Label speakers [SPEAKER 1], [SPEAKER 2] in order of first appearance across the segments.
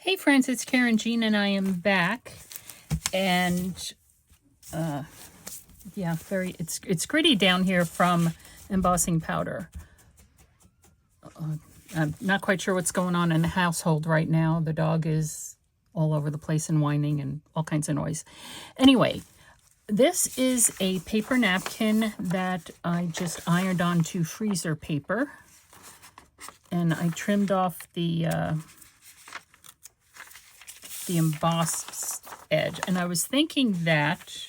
[SPEAKER 1] Hey friends, it's Karynjean and I am back. And yeah, it's gritty down here from embossing powder. I'm not quite sure what's going on in the household right now. The dog is all over the place and whining and all kinds of noise. Anyway, this is a paper napkin that I just ironed onto freezer paper. And I trimmed off the embossed edge, and I was thinking that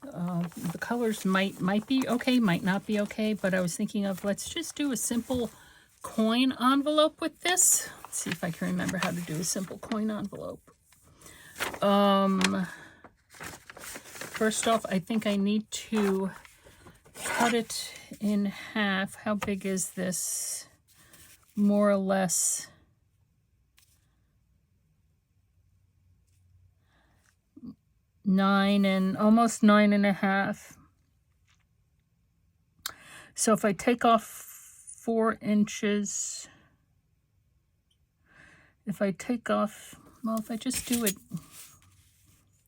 [SPEAKER 1] the colors might be okay, might not be okay, but I was thinking of let's just do a simple coin envelope with this. Let's see if I can remember how to do a simple coin envelope. First off, I think I need to cut it in half. How big is this? More or less 9 and almost 9.5. So if I take off 4 inches, if I just do it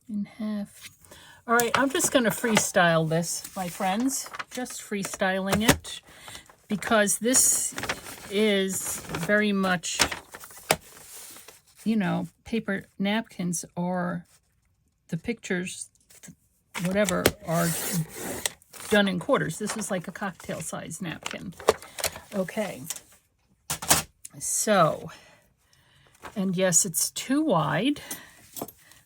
[SPEAKER 1] in half. All right, I'm just going to freestyle this, my friends. Just freestyling it, because this is very much, you know, paper napkins or the pictures, whatever, are done in quarters. This is like a cocktail size napkin. Okay. So, and yes, it's too wide.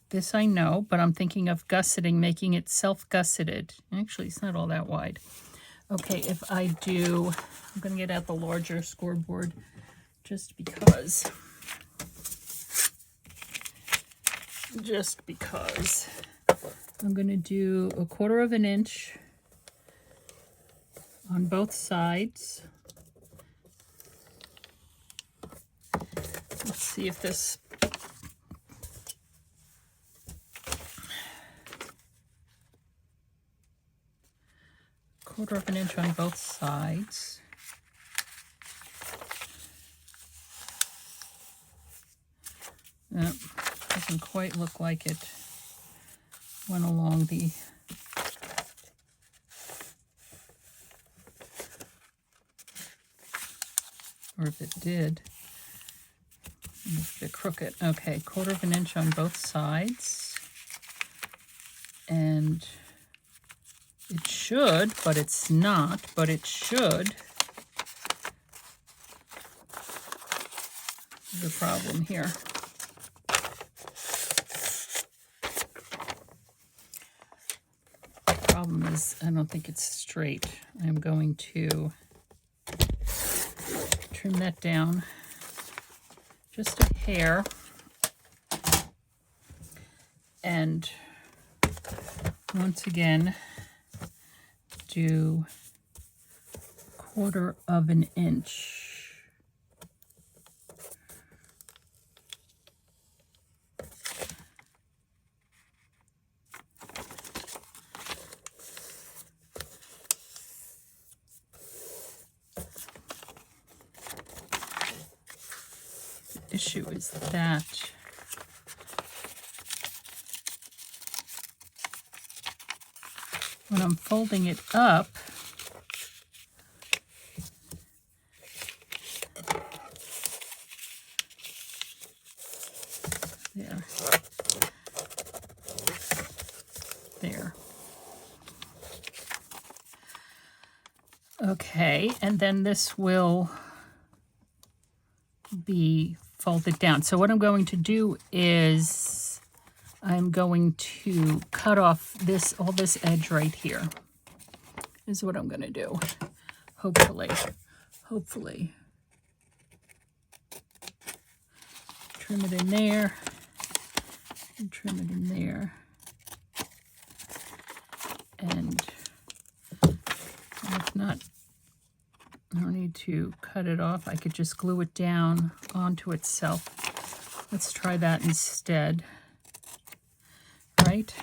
[SPEAKER 1] This I know, but I'm thinking of gusseting, making it self-gusseted. Actually, it's not all that wide. Okay, if I do, I'm going to get out the larger scoreboard just because. I'm going to do 1/4 of an inch on both sides. Let's see if this quarter of an inch on both sides. Yep. Doesn't quite look like it went along the or if it did, it's a bit crooked. Okay, 1/4 of an inch on both sides, and it should, but it's not, but it should. There's a problem here. Problem is, I don't think it's straight. I'm going to trim that down just a hair, and once again do 1/4 of an inch. Issue is that when I'm folding it up, there. Okay, and then this will be folded down. So what I'm going to do is I'm going to cut off all this edge right here. Is what I'm going to do. Hopefully. Trim it in there. And trim it in there. And if not, I don't need to cut it off. I could just glue it down onto itself. Let's try that instead. Right?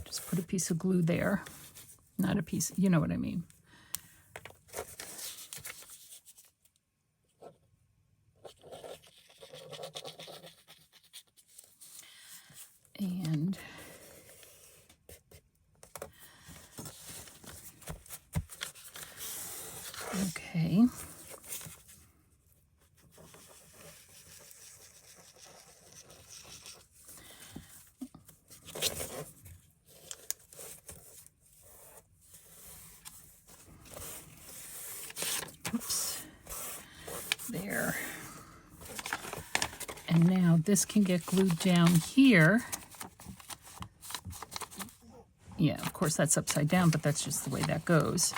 [SPEAKER 1] Just put a piece of glue there. Not a piece, you know what I mean. And now this can get glued down here. Yeah, of course that's upside down, but that's just the way that goes.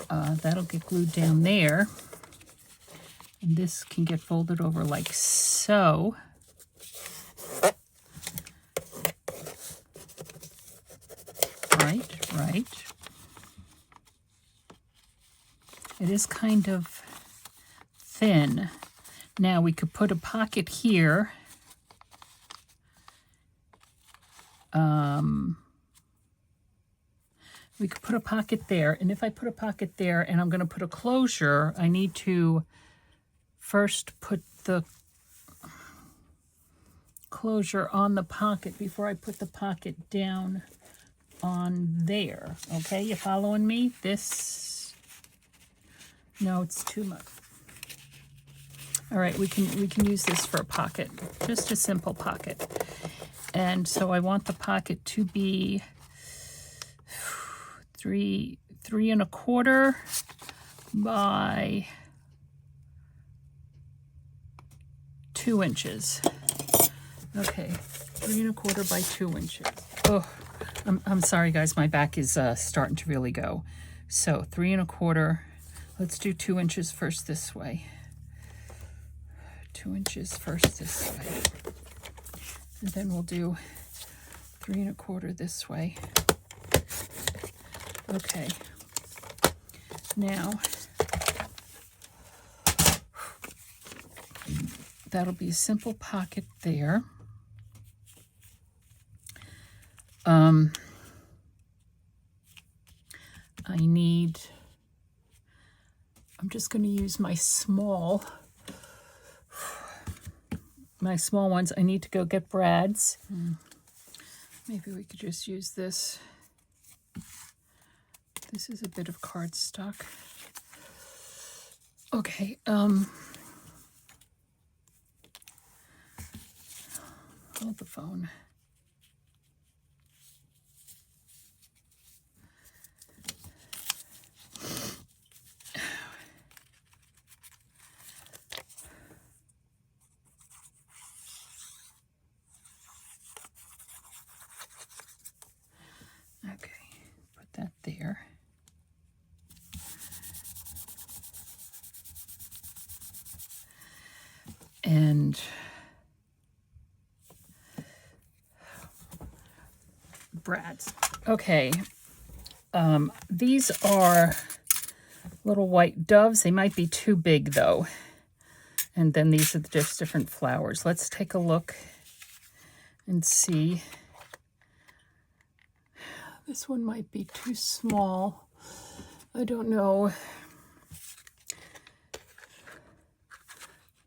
[SPEAKER 1] That'll get glued down there. And this can get folded over like so. Right. It is kind of thin. Now we could put a pocket here. We could put a pocket there, and if I put a pocket there and I'm going to put a closure, I need to first put the closure on the pocket before I put the pocket down on there. Okay, you following me? This, no, it's too much. All right, we can use this for a pocket, just a simple pocket. And so I want the pocket to be 3 3¼ by 2 inches. Okay, 3¼ by 2 inches. Oh, I'm sorry guys, my back is starting to really go. So 3¼ let's do 2 inches first this way. 2 inches first this way. And then we'll do 3¼ this way. Okay. Now, that'll be a simple pocket there. I'm just going to use my small ones. I need to go get Brad's. Maybe we could just use this. This is a bit of cardstock. Okay, hold the phone. Okay, put that there. And Brad's. Okay, these are little white doves. They might be too big though. And then these are just different flowers. Let's take a look and see. This one might be too small. I don't know.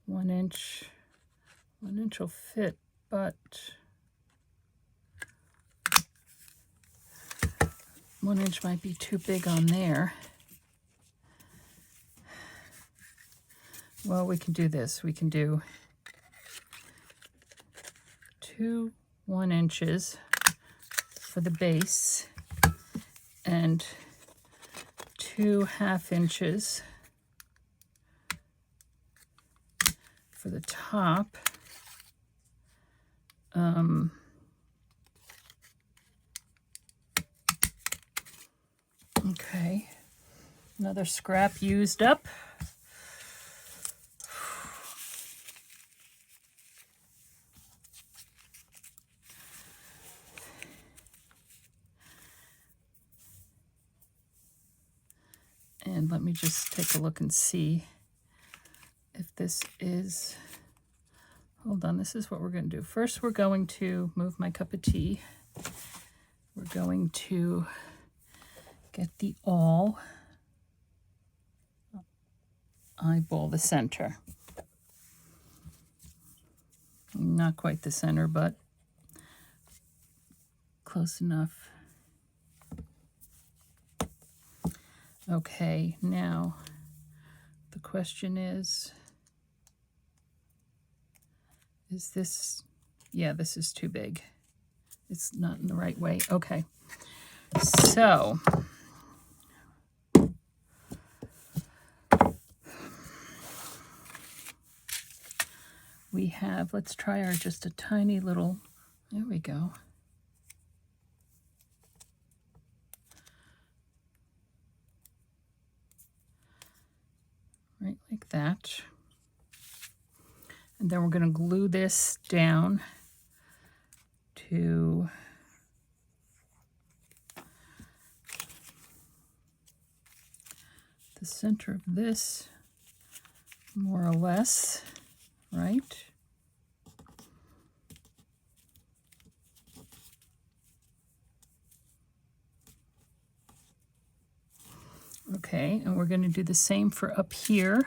[SPEAKER 1] 1 inch. 1 inch will fit, but 1 inch might be too big on there. Well, we can do this. We can do 2 1 inches for the base and 2 1/2 inches for the top. Okay, another scrap used up. And let me just take a look and see if this is, hold on, this is what we're going to do. First, we're going to move my cup of tea. We're going to get the awl, eyeball the center. Not quite the center, but close enough. Okay, now the question is this, yeah, this is too big. It's not in the right way. Okay, so we have, let's try our just a tiny little, there we go. Right like that. And then we're going to glue this down to the center of this, more or less, right? Okay, and we're going to do the same for up here.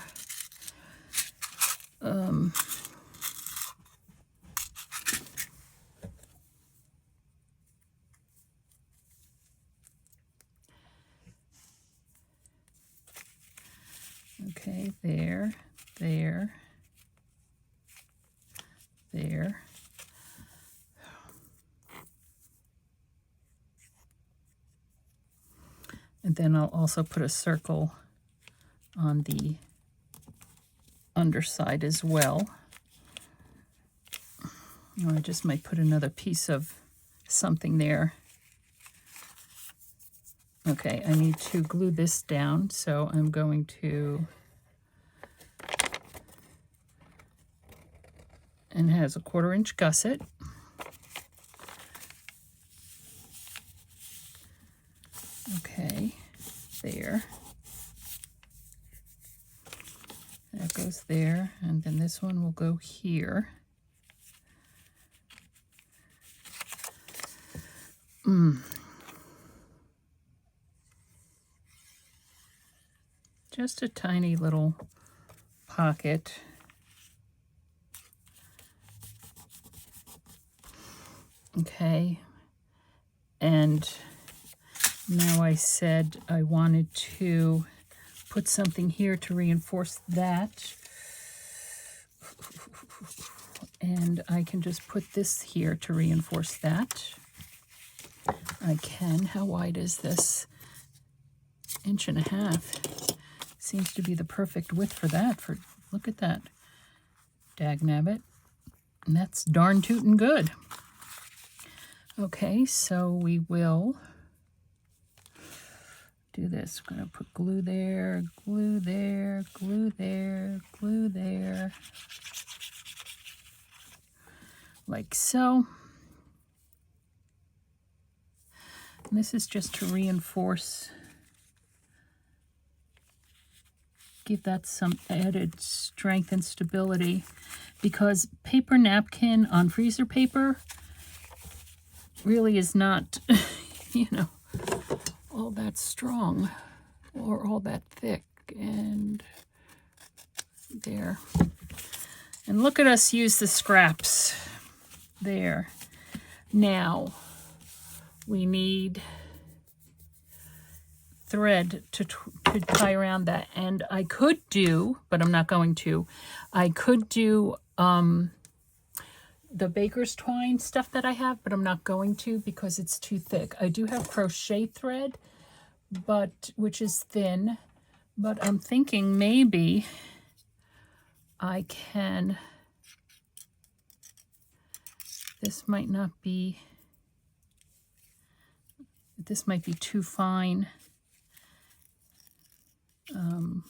[SPEAKER 1] Okay, there, there, there. And then I'll also put a circle on the underside as well. Or I just might put another piece of something there. Okay, I need to glue this down, so I'm going to, and it has a 1/4 inch gusset. Okay, there. That goes there, and then this one will go here. Just a tiny little pocket. Okay, and now I said I wanted to put something here to reinforce that. And I can just put this here to reinforce that. I can. How wide is this? 1.5 inches. Seems to be the perfect width for that. Look at that. Dagnabbit. And that's darn tootin' good. Okay, so we will do this. I'm going to put glue there, glue there, glue there, glue there. Like so. And this is just to reinforce, give that some added strength and stability, because paper napkin on freezer paper really is not, you know, all that strong or all that thick. And there. And look at us use the scraps there. Now we need thread to tie around that, and I could do, but I'm not going to, I could do the baker's twine stuff that I have, but I'm not going to because it's too thick. I do have crochet thread, but which is thin, but I'm thinking maybe I can, this might not be, this might be too fine,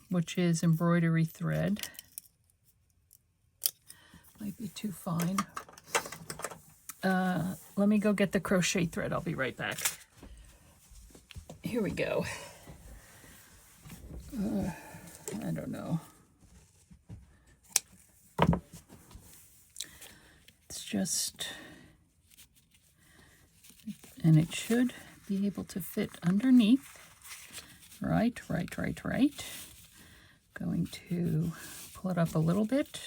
[SPEAKER 1] which is embroidery thread. Might be too fine. Let me go get the crochet thread. I'll be right back. Here we go. I don't know. It's just, and it should be able to fit underneath. Right. Going to pull it up a little bit.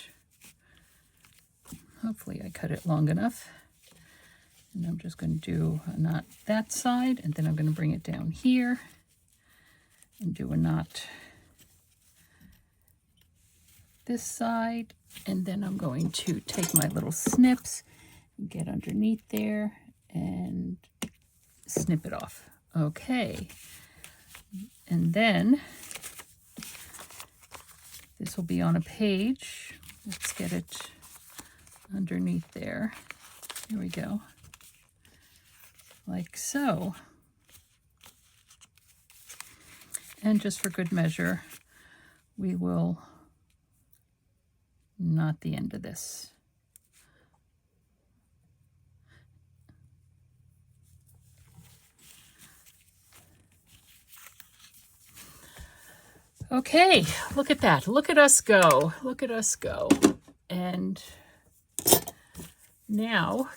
[SPEAKER 1] Hopefully I cut it long enough. And I'm just going to do a knot that side, and then I'm going to bring it down here and do a knot this side. And then I'm going to take my little snips and get underneath there and snip it off. Okay. And then this will be on a page. Let's get it underneath there. Here we go. Like so. And just for good measure, we will knot the end of this. Okay, look at that. Look at us go. Look at us go. And now,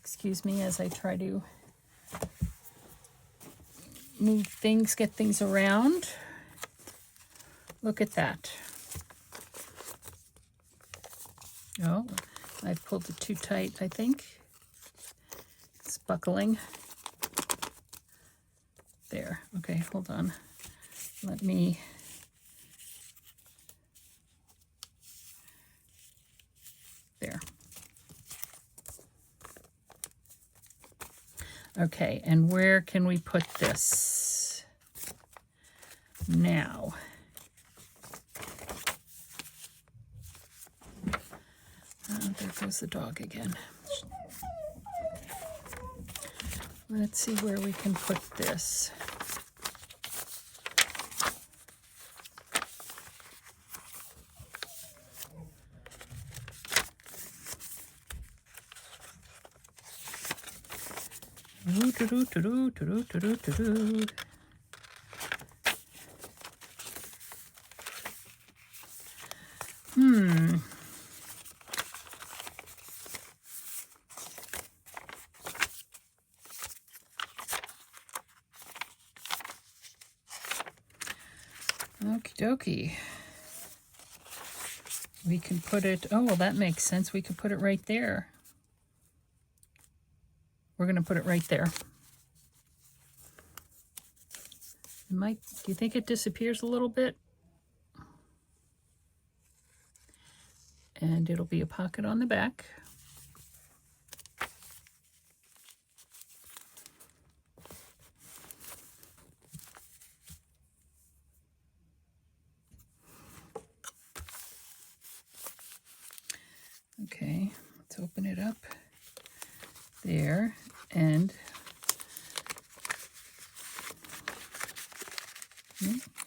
[SPEAKER 1] excuse me as I try to move things, get things around. Look at that. Oh, I pulled it too tight, I think. It's buckling. There. Okay, hold on. Let me... There. Okay, and where can we put this? Now. There goes the dog again. Let's see where we can put this. Okie dokie. We can put it, oh, well, that makes sense. We could put it right there. We're going to put it right there. It might, do you think it disappears a little bit? And it'll be a pocket on the back. Okay, let's open it up there and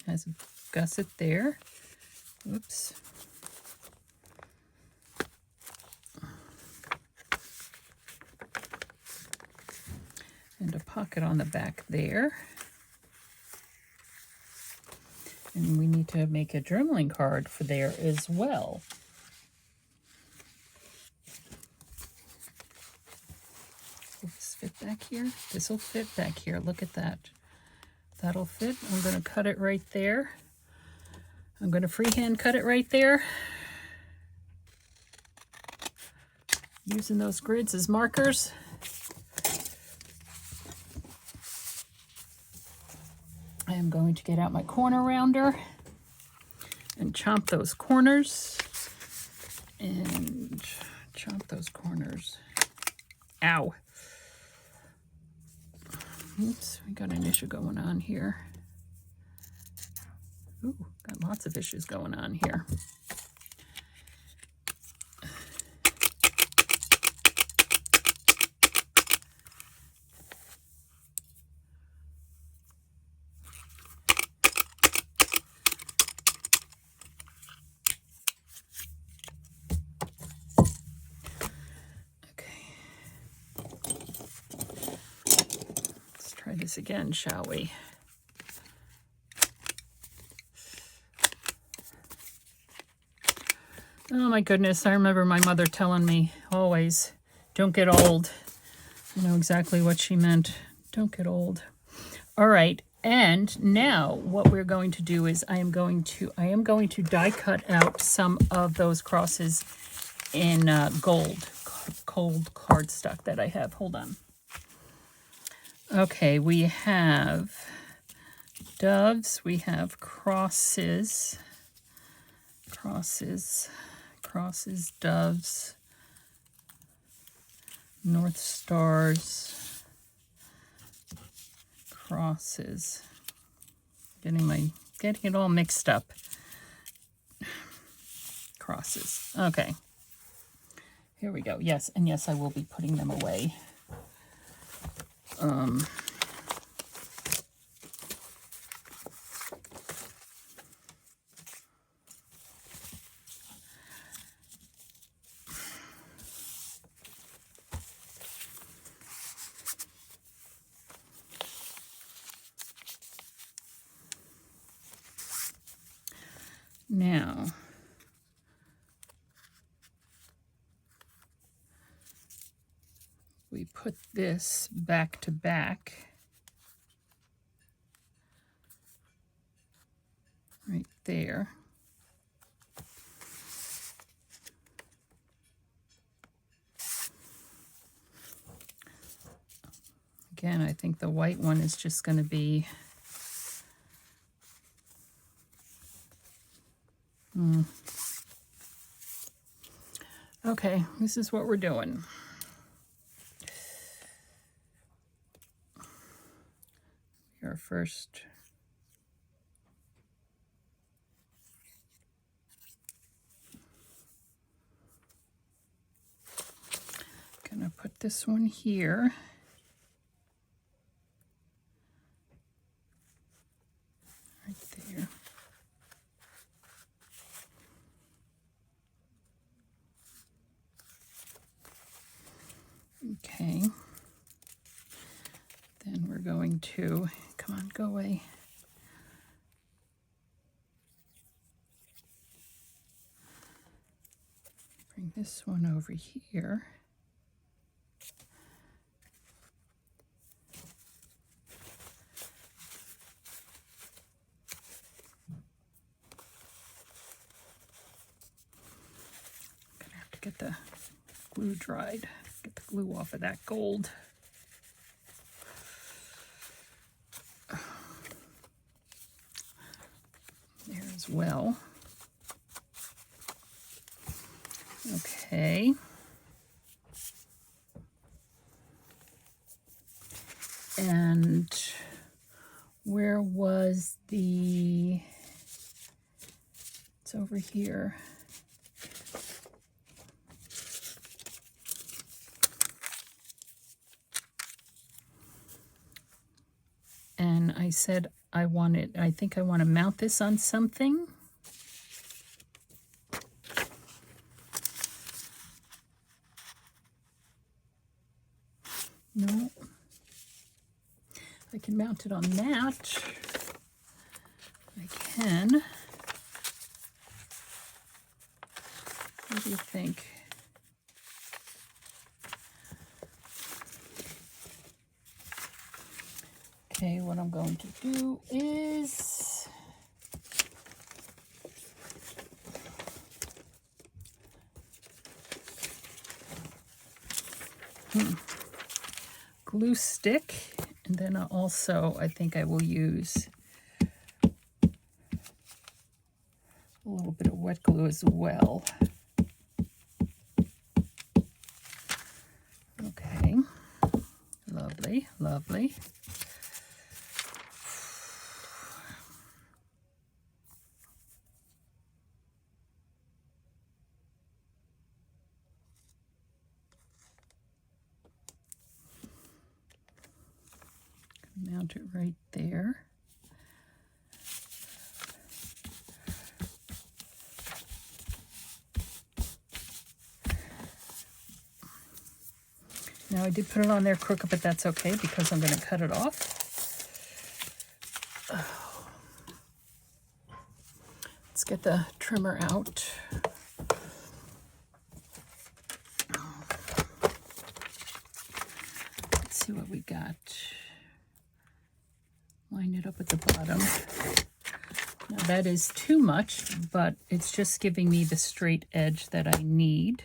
[SPEAKER 1] has a gusset there. Oops. And a pocket on the back there. And we need to make a journaling card for there as well. Will this fit back here? This will fit back here. Look at that. That'll fit. I'm going to cut it right there. I'm going to freehand cut it right there. Using those grids as markers. I am going to get out my corner rounder and chomp those corners. And chomp those corners. Ow. Oops, we got an issue going on here. Ooh, got lots of issues going on here. This again, shall we? Oh my goodness, I remember my mother telling me always, don't get old. I know exactly what she meant. Don't get old. All right, and now what we're going to do is I am going to die cut out some of those crosses in cold cardstock that I have. Hold on. Okay, we have doves, we have crosses, doves, North Stars, crosses. Getting it all mixed up. Crosses. Okay. Here we go. Yes, and yes, I will be putting them away. Now, we put this back to back right there. Again, I think the white one is just going to be okay, this is what we're doing. Here first. Gonna put this one here. Right there. Okay. Then we're going to, come on, go away. Bring this one over here. I'm gonna have to get the glue dried, get the glue off of that gold. There as well. Okay. And where was the, it's over here. And I said I think I want to mount this on something. No. I can mount it on that. I can. What do you think? Okay, what I'm going to do is glue stick, and then I think I will use a little bit of wet glue as well. Okay, lovely, lovely. Mount it right there. Now I did put it on there crooked, but that's okay because I'm going to cut it off. Let's get the trimmer out. Let's see what we got. Line it up at the bottom. Now that is too much, but it's just giving me the straight edge that I need.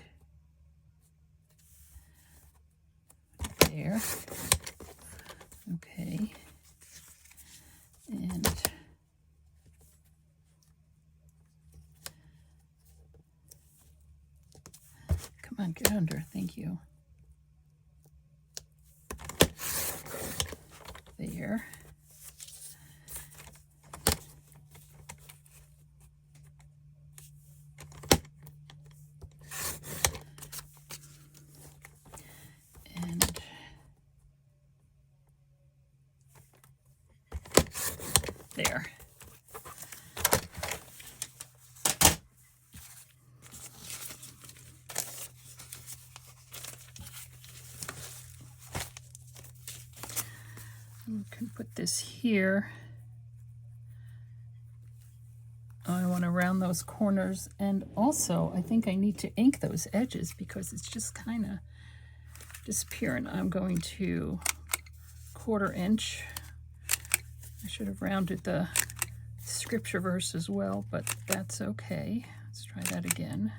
[SPEAKER 1] There. Okay. And come on, get under. Thank you. There. there. You can put this here. I want to round those corners, and also I think I need to ink those edges because it's just kind of disappearing. I'm going to 1/4 inch. I should have rounded the scripture verse as well, but that's okay. Let's try that again.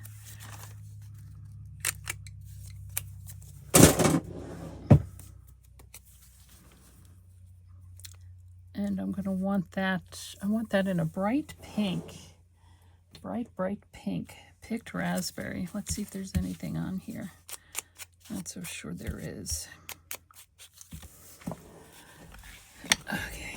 [SPEAKER 1] And I'm going to want that, I want that in a bright pink. Bright pink. Picked raspberry. Let's see if there's anything on here. Not so sure there is. Okay.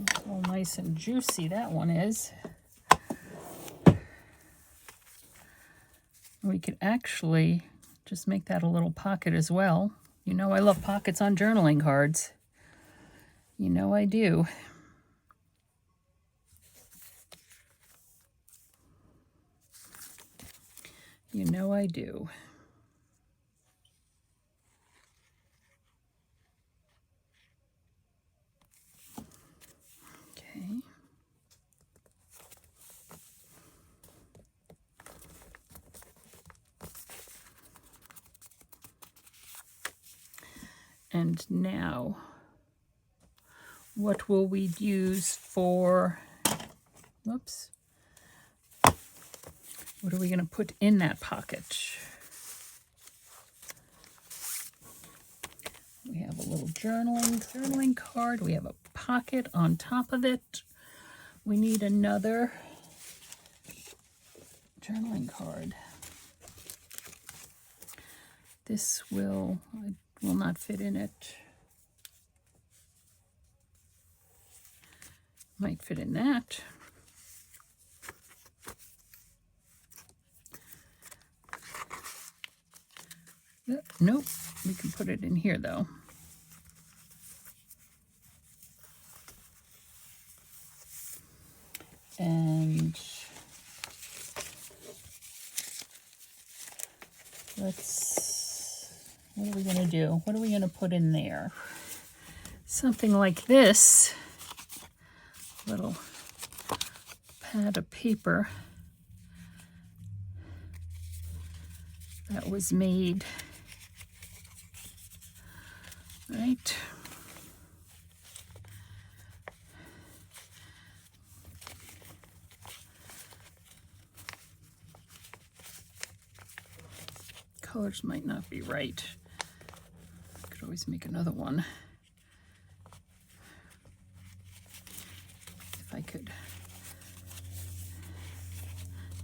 [SPEAKER 1] It's all nice and juicy, that one is. We could actually just make that a little pocket as well. You know I love pockets on journaling cards. You know I do. You know I do. Okay. And now, what will we use for, whoops, what are we going to put in that pocket? We have a little journaling card. We have a pocket on top of it. We need another journaling card. This will not fit in it. Might fit in that. Nope, we can put it in here though. And what are we going to do? What are we going to put in there? Something like this. Little pad of paper that was made, right? Colors might not be right. I could always make another one. If I could.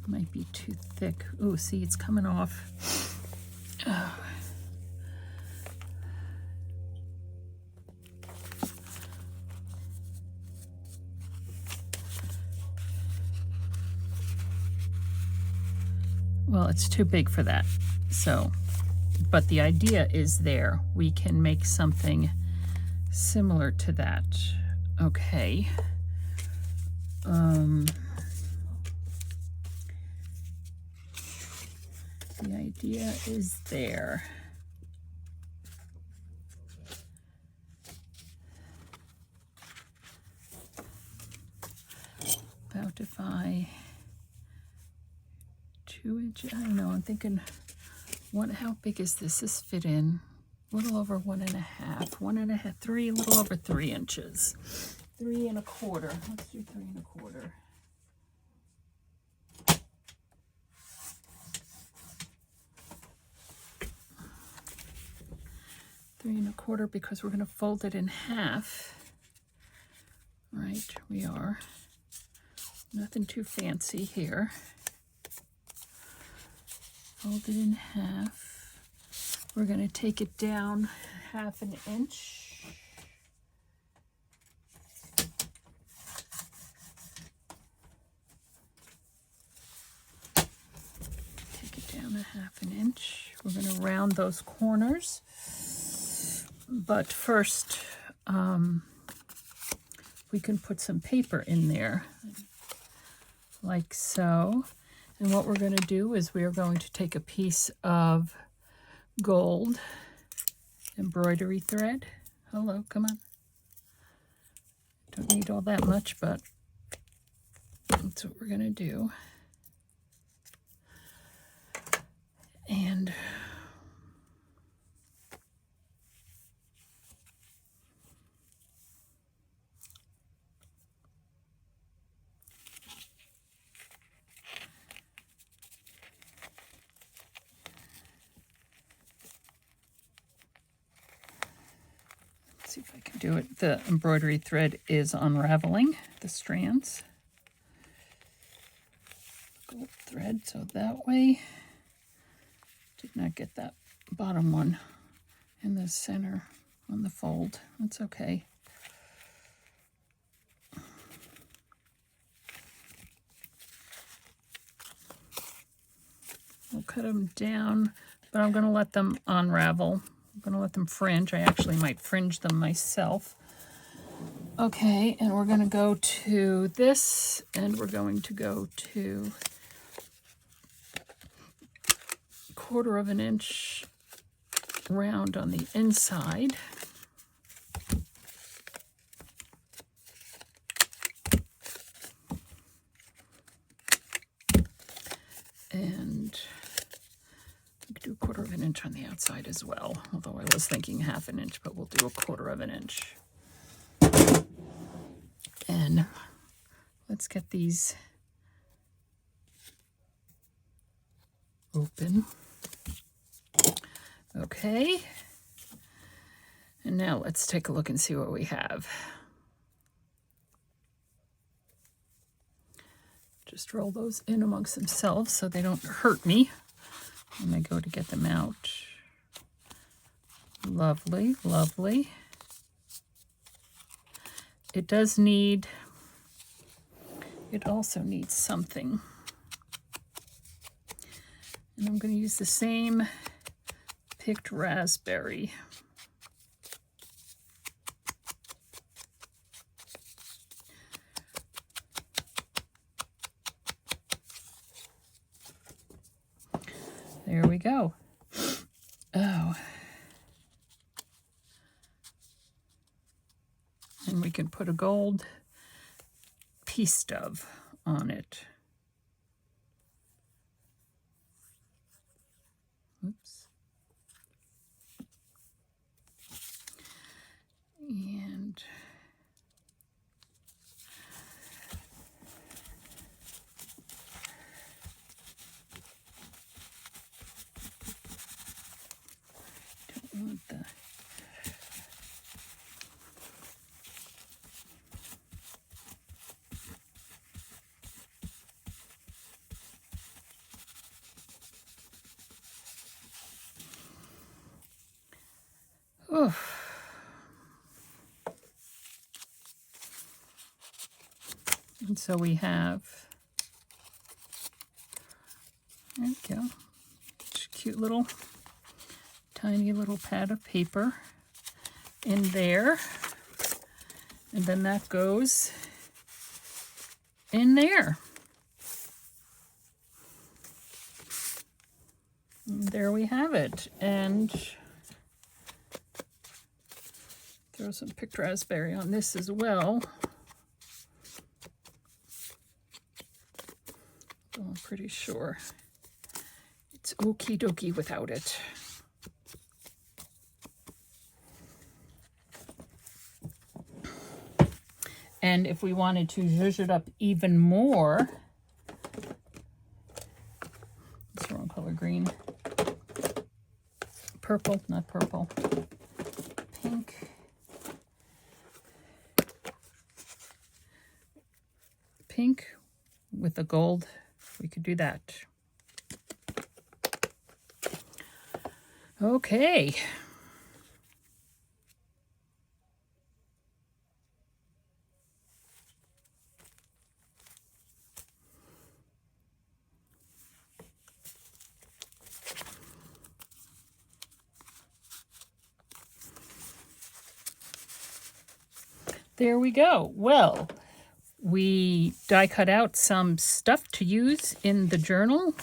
[SPEAKER 1] Might be too thick. Ooh, see, it's coming off. Oh. Well, it's too big for that. So, but the idea is there. We can make something similar to that. Okay. The idea is there. About if I 2 inches, I don't know, I'm thinking, how big is this? This fit in a little over 1.5, 3, a little over 3 inches. 3 1/4. Let's do 3 1/4. Three and a quarter because we're going to fold it in half. Right, we are. Nothing too fancy here. Fold it in half. We're going to take it down 1/2 inch. down a 1/2 inch. We're going to round those corners. But first, we can put some paper in there, like so. And what we're going to do is we are going to take a piece of gold embroidery thread. Hello, come on. Don't need all that much, but that's what we're going to do. And see if I can do it. The embroidery thread is unraveling the strands. Gold thread, so that way. Did not get that bottom one in the center on the fold. That's okay. We'll cut them down, but I'm going to let them unravel. I'm going to let them fringe. I actually might fringe them myself. Okay, and we're going to go to this, and we're going to go to 1/4 inch round on the inside. And we could do 1/4 inch on the outside as well, although I was thinking 1/2 inch, but we'll do 1/4 inch. And let's get these open. Okay. And now let's take a look and see what we have. Just roll those in amongst themselves so they don't hurt me when I go to get them out. Lovely, lovely. It does need, it also needs something. And I'm going to use the same picked raspberry. There we go. Oh. And we can put a gold pea stub on it. Oops. And don't want the and so we have, there we go, cute little, tiny little pad of paper in there. And then that goes in there. And there we have it. And throw some picked raspberry on this as well. So I'm pretty sure it's okie dokie without it. And if we wanted to zhuzh it up even more, it's the wrong color, green, purple, not purple, pink, pink with the gold, we could do that. Okay. there we go. Well, we die cut out some stuff to use in the journal.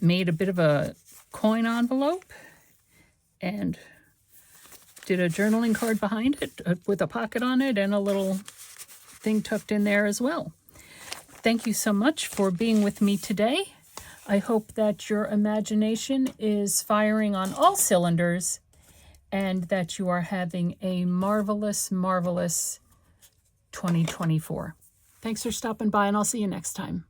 [SPEAKER 1] Made a bit of a coin envelope and did a journaling card behind it with a pocket on it and a little thing tucked in there as well. Thank you so much for being with me today. I hope that your imagination is firing on all cylinders and that you are having a marvelous, marvelous 2024. Thanks for stopping by, and I'll see you next time.